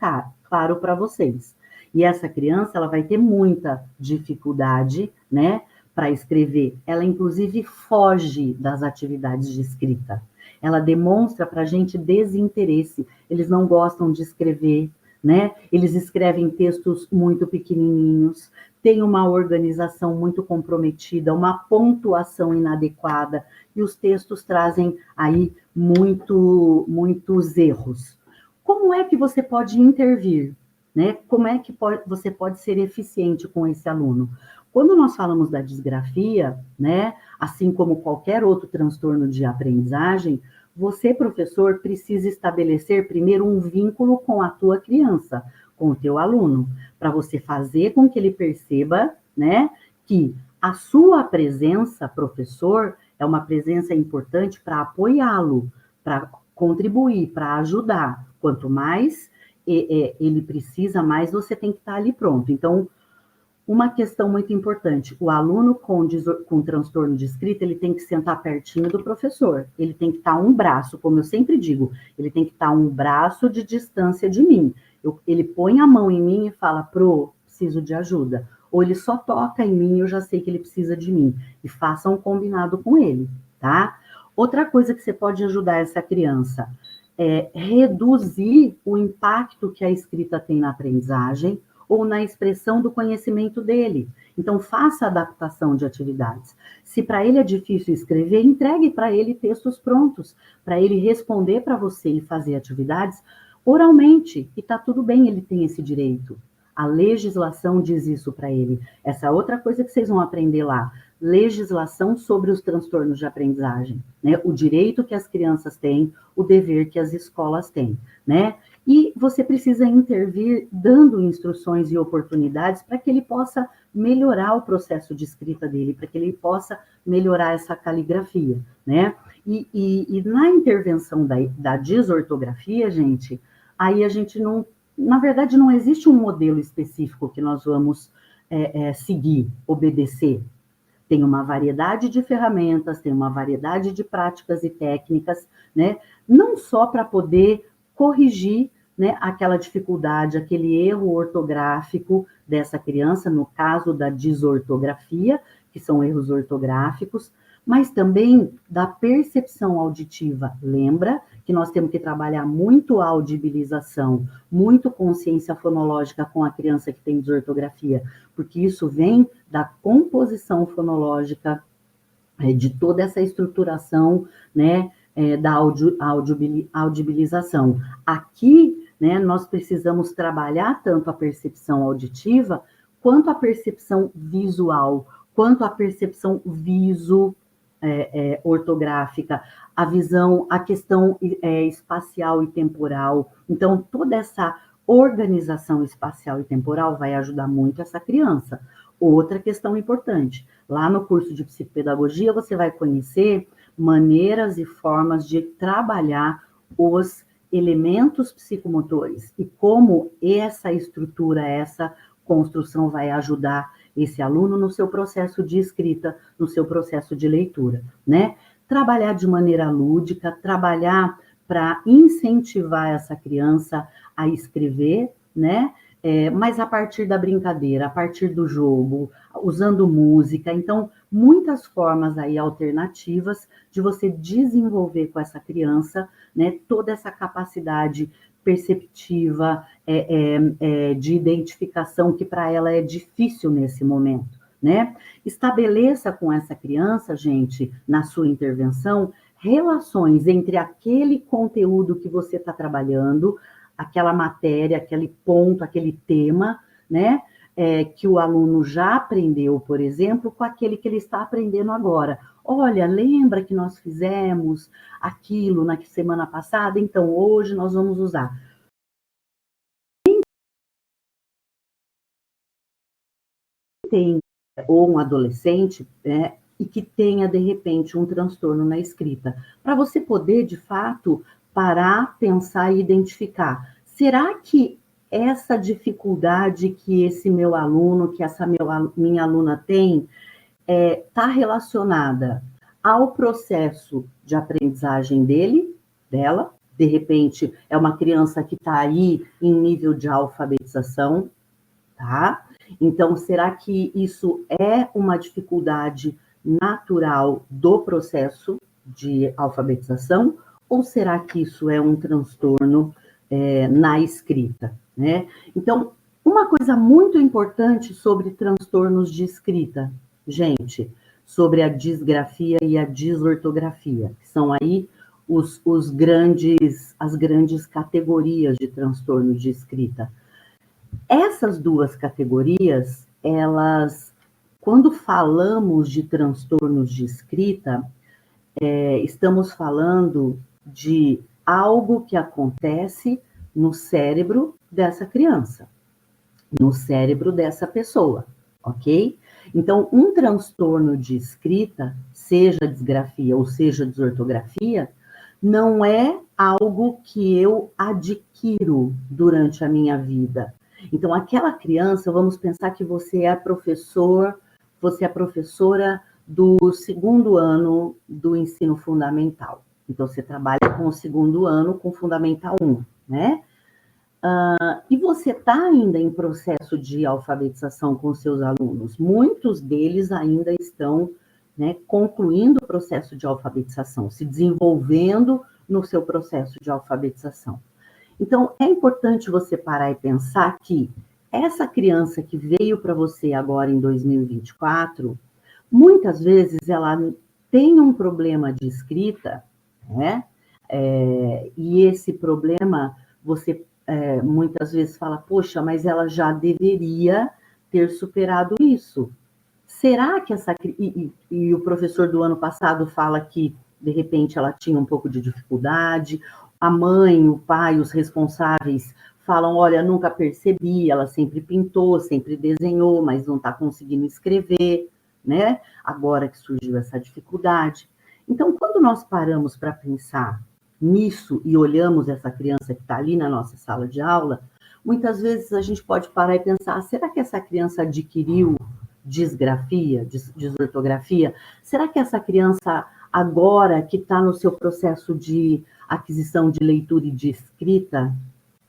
claro para vocês. E essa criança, ela vai ter muita dificuldade, né, para escrever. Ela, inclusive, foge das atividades de escrita. Ela demonstra para a gente desinteresse. Eles não gostam de escrever, né? Eles escrevem textos muito pequenininhos, têm uma organização muito comprometida, uma pontuação inadequada, e os textos trazem aí muitos erros. Como é que você pode intervir? Né? Como é que você pode ser eficiente com esse aluno? Quando nós falamos da disgrafia, né, assim como qualquer outro transtorno de aprendizagem, você, professor, precisa estabelecer primeiro um vínculo com a tua criança, com o teu aluno, para você fazer com que ele perceba, né, que a sua presença, professor, é uma presença importante para apoiá-lo, para contribuir, para ajudar. Quanto mais ele precisa, mais você tem que estar ali pronto. Então, uma questão muito importante, o aluno com transtorno de escrita, ele tem que sentar pertinho do professor, ele tem que estar um braço, como eu sempre digo, ele tem que estar um braço de distância de mim. Ele põe a mão em mim e fala, preciso de ajuda. Ou ele só toca em mim e eu já sei que ele precisa de mim. E faça um combinado com ele, tá? Outra coisa que você pode ajudar essa criança é reduzir o impacto que a escrita tem na aprendizagem, ou na expressão do conhecimento dele. Então, faça adaptação de atividades. Se para ele é difícil escrever, entregue para ele textos prontos, para ele responder para você e fazer atividades oralmente. E está tudo bem, ele tem esse direito. A legislação diz isso para ele. Essa é outra coisa que vocês vão aprender lá. Legislação sobre os transtornos de aprendizagem, né? O direito que as crianças têm, o dever que as escolas têm, né? E você precisa intervir dando instruções e oportunidades para que ele possa melhorar o processo de escrita dele, para que ele possa melhorar essa caligrafia, né? E na intervenção da desortografia, gente, aí a gente não... Na verdade, não existe um modelo específico que nós vamos seguir, obedecer. Tem uma variedade de ferramentas, tem uma variedade de práticas e técnicas, né? Não só para poder corrigir, né, aquela dificuldade, aquele erro ortográfico dessa criança, no caso da desortografia, que são erros ortográficos, mas também da percepção auditiva. Lembra que nós temos que trabalhar muito a audibilização, muito consciência fonológica com a criança que tem desortografia, porque isso vem da composição fonológica, de toda essa estruturação, né, da audibilização. Aqui, né, nós precisamos trabalhar tanto a percepção auditiva, quanto a percepção visual, quanto a percepção ortográfica, a visão, a questão espacial e temporal. Então, toda essa organização espacial e temporal vai ajudar muito essa criança. Outra questão importante, lá no curso de psicopedagogia, você vai conhecer maneiras e formas de trabalhar os elementos psicomotores e como essa estrutura, essa construção vai ajudar esse aluno no seu processo de escrita, no seu processo de leitura, né? Trabalhar de maneira lúdica, trabalhar para incentivar essa criança a escrever, né? mas a partir da brincadeira, a partir do jogo, usando música. Então, muitas formas aí alternativas de você desenvolver com essa criança, né, toda essa capacidade perceptiva, de identificação que para ela é difícil nesse momento, né? Estabeleça com essa criança, gente, na sua intervenção, relações entre aquele conteúdo que você está trabalhando, aquela matéria, aquele ponto, aquele tema, né? Que o aluno já aprendeu, por exemplo, com aquele que ele está aprendendo agora. Olha, lembra que nós fizemos aquilo na semana passada? Então, hoje nós vamos usar. Tem ou um adolescente, né, e que tenha, de repente, um transtorno na escrita, para você poder, de fato, parar, pensar e identificar. Será que essa dificuldade que esse meu aluno, que essa minha aluna tem, está relacionada ao processo de aprendizagem dela? De repente, é uma criança que está aí em nível de alfabetização, tá? Então, será que isso é uma dificuldade natural do processo de alfabetização? Ou será que isso é um transtorno na escrita, né? Então, uma coisa muito importante sobre transtornos de escrita, gente, sobre a disgrafia e a disortografia, que são aí as grandes categorias de transtornos de escrita. Essas duas categorias, elas, quando falamos de transtornos de escrita, estamos falando de algo que acontece no cérebro dessa criança, no cérebro dessa pessoa, ok? Então, um transtorno de escrita, seja disgrafia ou seja desortografia, não é algo que eu adquiro durante a minha vida. Então, aquela criança, vamos pensar que você é professora do segundo ano do ensino fundamental. Então, você trabalha com o segundo ano, com Fundamental 1, né? E você está ainda em processo de alfabetização com seus alunos. Muitos deles ainda estão, né, concluindo o processo de alfabetização, se desenvolvendo no seu processo de alfabetização. Então, é importante você parar e pensar que essa criança que veio para você agora em 2024, muitas vezes ela tem um problema de escrita, né? E esse problema, você muitas vezes fala, poxa, mas ela já deveria ter superado isso. Será que essa... E o professor do ano passado fala que, de repente, ela tinha um pouco de dificuldade, a mãe, o pai, os responsáveis falam, olha, nunca percebi, ela sempre pintou, sempre desenhou, mas não está conseguindo escrever, né? Agora que surgiu essa dificuldade. Então, quando nós paramos para pensar nisso e olhamos essa criança que está ali na nossa sala de aula, muitas vezes a gente pode parar e pensar, será que essa criança adquiriu disgrafia, desortografia? Será que essa criança, agora que está no seu processo de aquisição de leitura e de escrita,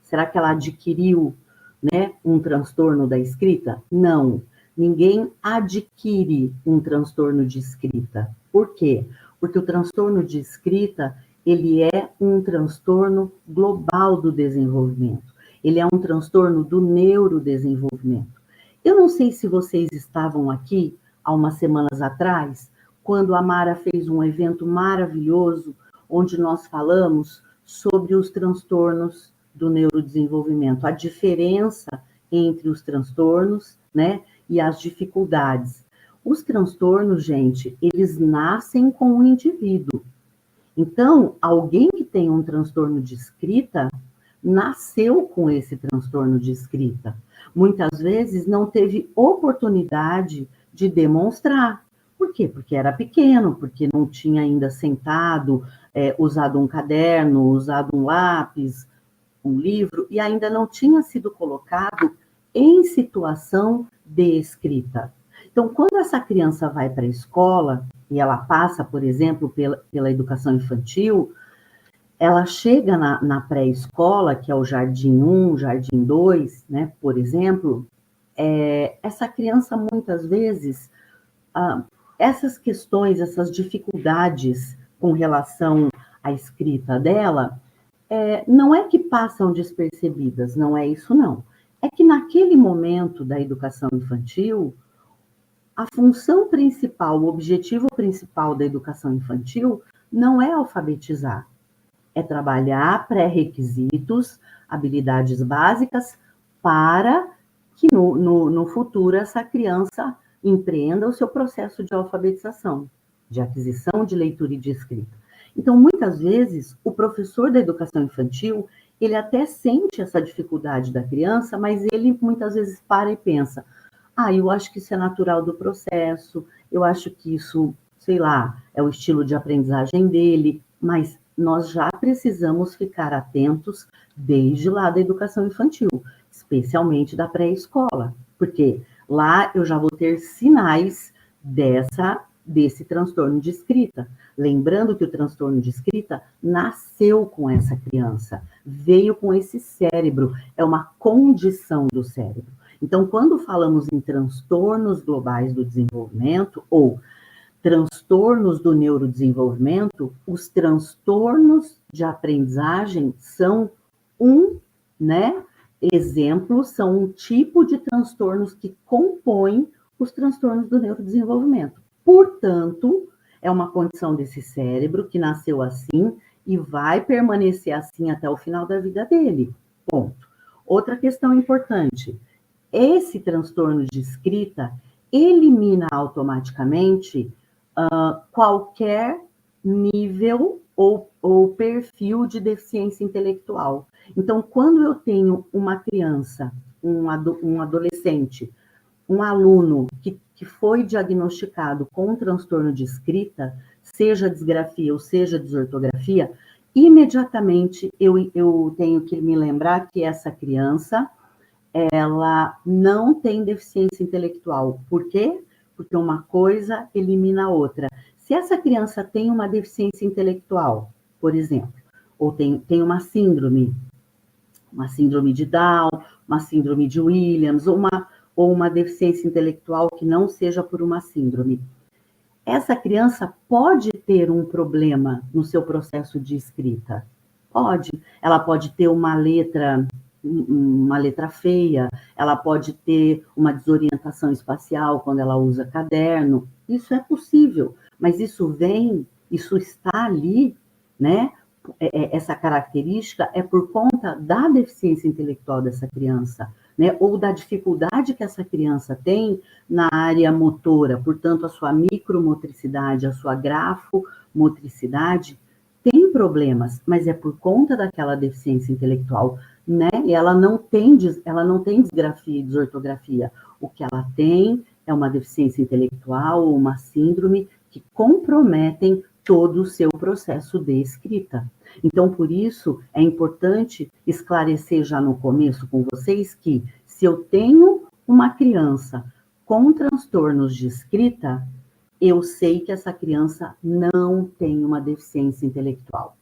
será que ela adquiriu, né, um transtorno da escrita? Não, ninguém adquire um transtorno de escrita. Por quê? Porque o transtorno de escrita, ele é um transtorno global do desenvolvimento. Ele é um transtorno do neurodesenvolvimento. Eu não sei se vocês estavam aqui há umas semanas atrás, quando a Mara fez um evento maravilhoso, onde nós falamos sobre os transtornos do neurodesenvolvimento, a diferença entre os transtornos, né, e as dificuldades. Os transtornos, gente, eles nascem com o indivíduo. Então, alguém que tem um transtorno de escrita, nasceu com esse transtorno de escrita. Muitas vezes não teve oportunidade de demonstrar. Por quê? Porque era pequeno, porque não tinha ainda sentado, usado um caderno, usado um lápis, um livro, e ainda não tinha sido colocado em situação de escrita. Então, quando essa criança vai para a escola, e ela passa, por exemplo, pela educação infantil, ela chega na pré-escola, que é o Jardim 1, Jardim 2, né, por exemplo, essa criança, muitas vezes, essas questões, essas dificuldades com relação à escrita dela, não é que passam despercebidas, não é isso, não. É que naquele momento da educação infantil, a função principal, o objetivo principal da educação infantil não é alfabetizar, é trabalhar pré-requisitos, habilidades básicas para que no futuro essa criança empreenda o seu processo de alfabetização, de aquisição de leitura e de escrita. Então, muitas vezes, o professor da educação infantil, ele até sente essa dificuldade da criança, mas ele muitas vezes para e pensa, eu acho que isso é natural do processo, eu acho que isso, sei lá, é o estilo de aprendizagem dele, mas nós já precisamos ficar atentos desde lá da educação infantil, especialmente da pré-escola, porque lá eu já vou ter sinais desse transtorno de escrita. Lembrando que o transtorno de escrita nasceu com essa criança, veio com esse cérebro, é uma condição do cérebro. Então, quando falamos em transtornos globais do desenvolvimento ou transtornos do neurodesenvolvimento, os transtornos de aprendizagem são exemplo, são um tipo de transtornos que compõem os transtornos do neurodesenvolvimento. Portanto, é uma condição desse cérebro que nasceu assim e vai permanecer assim até o final da vida dele. Ponto. Outra questão importante. Esse transtorno de escrita elimina automaticamente qualquer nível ou perfil de deficiência intelectual. Então, quando eu tenho uma criança, um adolescente, um aluno que foi diagnosticado com um transtorno de escrita, seja disgrafia ou seja desortografia, imediatamente eu tenho que me lembrar que essa criança, ela não tem deficiência intelectual. Por quê? Porque uma coisa elimina a outra. Se essa criança tem uma deficiência intelectual, por exemplo, ou tem uma síndrome de Down, uma síndrome de Williams, ou uma deficiência intelectual que não seja por uma síndrome, essa criança pode ter um problema no seu processo de escrita. Pode. Ela pode ter uma letra feia, ela pode ter uma desorientação espacial quando ela usa caderno. Isso é possível, mas isso está ali, né? Essa característica é por conta da deficiência intelectual dessa criança, né? Ou da dificuldade que essa criança tem na área motora, portanto, a sua micromotricidade, a sua grafomotricidade tem problemas, mas é por conta daquela deficiência intelectual, né? E ela não tem disgrafia e desortografia. O que ela tem é uma deficiência intelectual ou uma síndrome que comprometem todo o seu processo de escrita. Então, por isso, é importante esclarecer já no começo com vocês que se eu tenho uma criança com transtornos de escrita, eu sei que essa criança não tem uma deficiência intelectual,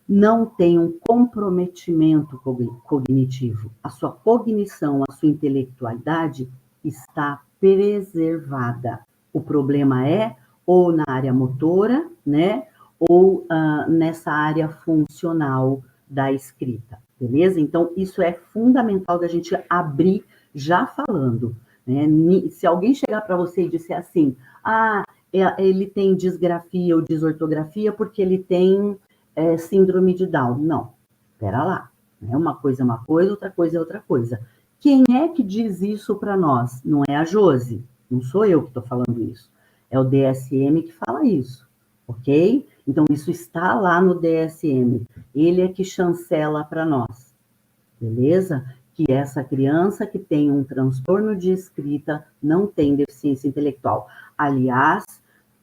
não tem um comprometimento cognitivo. A sua cognição, a sua intelectualidade está preservada. O problema é ou na área motora, né, ou nessa área funcional da escrita, beleza? Então, isso é fundamental da gente abrir já falando, né? Se alguém chegar para você e disser assim, ele tem disgrafia ou desortografia porque ele tem síndrome de Down. Não, espera lá, né? Uma coisa é uma coisa, outra coisa é outra coisa. Quem é que diz isso para nós? Não é a Josi, não sou eu que estou falando isso. É o DSM que fala isso, ok? Então, isso está lá no DSM. Ele é que chancela para nós, beleza? Que essa criança que tem um transtorno de escrita não tem deficiência intelectual. Aliás,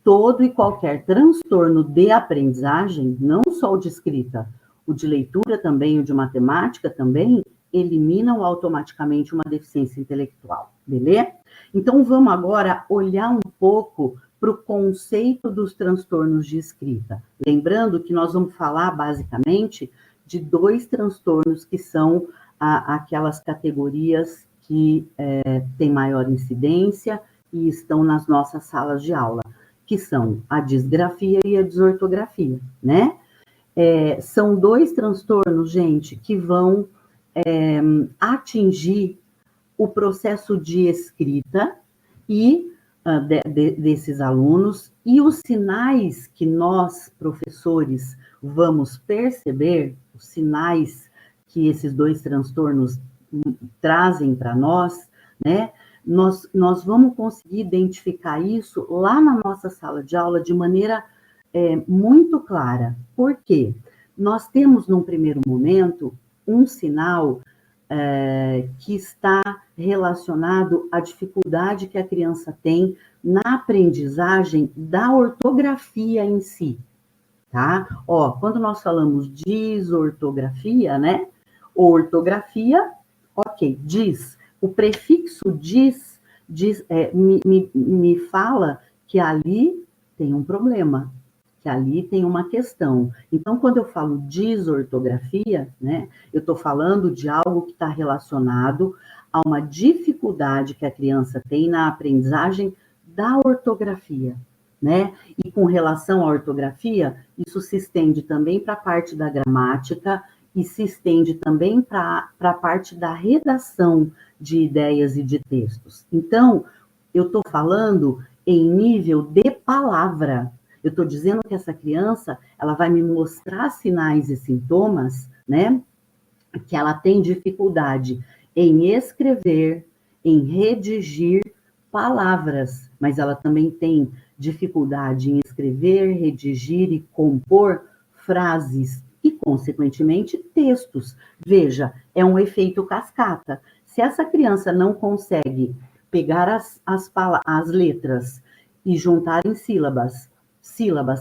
todo e qualquer transtorno de aprendizagem, não só o de escrita, o de leitura também, o de matemática também, eliminam automaticamente uma deficiência intelectual, beleza? Então, vamos agora olhar um pouco para o conceito dos transtornos de escrita. Lembrando que nós vamos falar, basicamente, de 2 transtornos que são aquelas categorias que têm maior incidência e estão nas nossas salas de aula, que são a disgrafia e a desortografia, né? São 2 transtornos, gente, que vão atingir o processo de escrita e desses alunos, e os sinais que nós, professores, vamos perceber, os sinais que esses 2 transtornos trazem para nós, né? Nós vamos conseguir identificar isso lá na nossa sala de aula de maneira muito clara. Por quê? Nós temos, num primeiro momento, um sinal que está relacionado à dificuldade que a criança tem na aprendizagem da ortografia em si, tá? Quando nós falamos desortografia, né? Ortografia, ok, o prefixo me fala que ali tem um problema, que ali tem uma questão. Então, quando eu falo desortografia, né, eu estou falando de algo que está relacionado a uma dificuldade que a criança tem na aprendizagem da ortografia, né? E com relação à ortografia, isso se estende também para a parte da gramática e se estende também para a parte da redação de ideias e de textos. Então, eu estou falando em nível de palavra. Eu estou dizendo que essa criança, ela vai me mostrar sinais e sintomas, né? Que ela tem dificuldade em escrever, em redigir palavras, mas ela também tem dificuldade em escrever, redigir e compor frases e, consequentemente, textos. Veja, é um efeito cascata. Se essa criança não consegue pegar as letras e juntar em sílabas,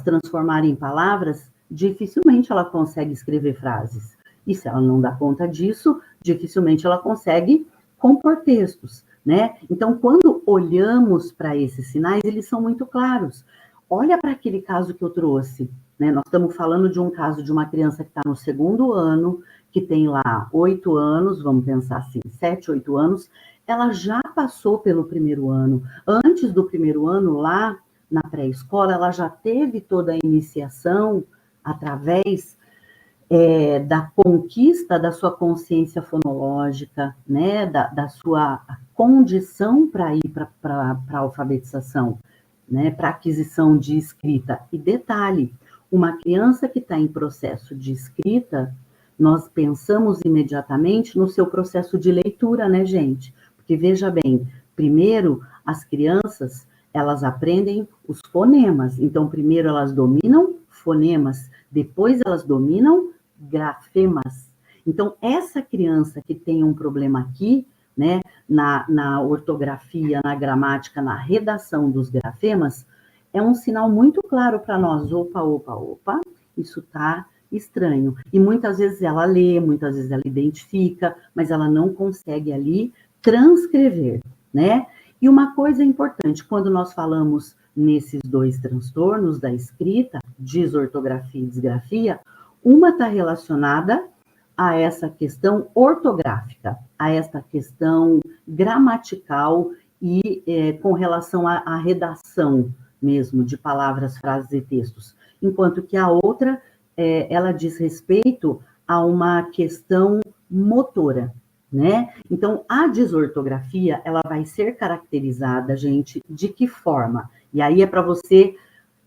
transformar em palavras, dificilmente ela consegue escrever frases. E se ela não dá conta disso, dificilmente ela consegue compor textos, né? Então, quando olhamos para esses sinais, eles são muito claros. Olha para aquele caso que eu trouxe, né? Nós estamos falando de um caso de uma criança que está no 2º ano, que tem lá 8 anos, vamos pensar assim, 7, 8 anos, ela já passou pelo 1º ano. Antes do 1º ano, lá na pré-escola, ela já teve toda a iniciação através da conquista da sua consciência fonológica, né, da sua condição para ir para a alfabetização, né, para aquisição de escrita. E detalhe, uma criança que está em processo de escrita, nós pensamos imediatamente no seu processo de leitura, né, gente? Porque veja bem, primeiro as crianças, elas aprendem os fonemas. Então, primeiro elas dominam fonemas, depois elas dominam grafemas. Então, essa criança que tem um problema aqui, né, na ortografia, na gramática, na redação dos grafemas, é um sinal muito claro para nós. Opa, isso está estranho. E muitas vezes ela lê, muitas vezes ela identifica, mas ela não consegue ali transcrever, né? E uma coisa importante, quando nós falamos nesses 2 transtornos da escrita, desortografia e disgrafia, uma está relacionada a essa questão ortográfica, a essa questão gramatical e com relação à redação mesmo de palavras, frases e textos, enquanto que a outra, ela diz respeito a uma questão motora, né? Então, a desortografia, ela vai ser caracterizada, gente, de que forma? E aí é para você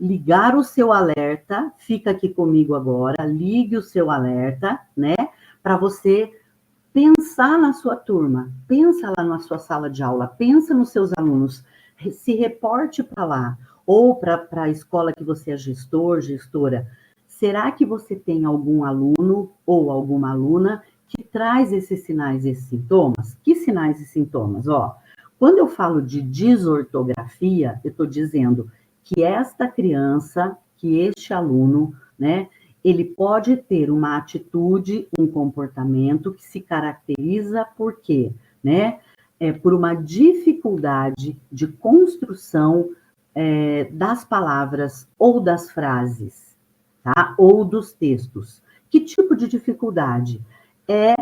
ligar o seu alerta, fica aqui comigo agora, ligue o seu alerta, né? Para você pensar na sua turma, pensa lá na sua sala de aula, pensa nos seus alunos, se reporte para lá, ou para a escola que você é gestor, gestora. Será que você tem algum aluno ou alguma aluna que traz esses sinais, esses sintomas? Que sinais e sintomas? Quando eu falo de desortografia, eu estou dizendo que esta criança, que este aluno, né, ele pode ter uma atitude, um comportamento que se caracteriza por quê? Né? Por uma dificuldade de construção das palavras ou das frases, tá? Ou dos textos. Que tipo de dificuldade? É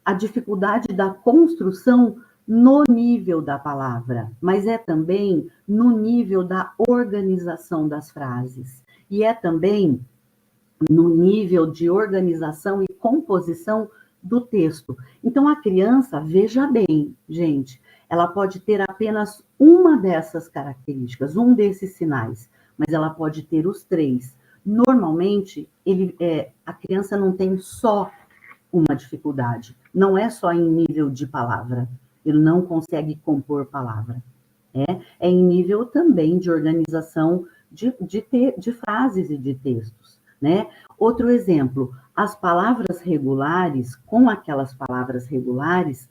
a dificuldade da construção no nível da palavra, mas é também no nível da organização das frases. E é também no nível de organização e composição do texto. Então, a criança, veja bem, gente, ela pode ter apenas uma dessas características, um desses sinais, mas ela pode ter os três. Normalmente, a criança não tem só uma dificuldade, não é só em nível de palavra, ele não consegue compor palavra. É em nível também de organização de frases e de textos, né? Outro exemplo, as palavras regulares, com aquelas palavras regulares,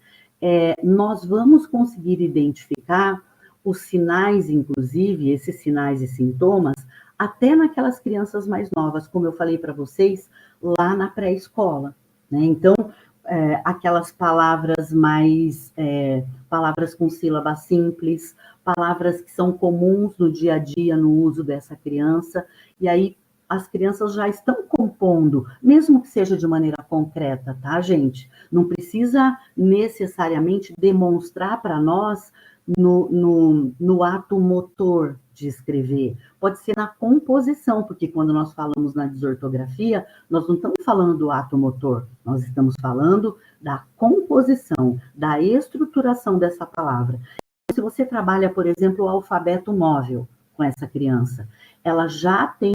nós vamos conseguir identificar os sinais, inclusive, esses sinais e sintomas, até naquelas crianças mais novas, como eu falei para vocês, lá na pré-escola, né? Então, aquelas palavras palavras com sílaba simples, palavras que são comuns no dia a dia no uso dessa criança, e aí as crianças já estão compondo, mesmo que seja de maneira concreta, tá, gente? Não precisa necessariamente demonstrar para nós no ato motor de escrever. Pode ser na composição, porque quando nós falamos na desortografia, nós não estamos falando do ato motor, nós estamos falando da composição, da estruturação dessa palavra. Se você trabalha, por exemplo, o alfabeto móvel com essa criança, ela já tem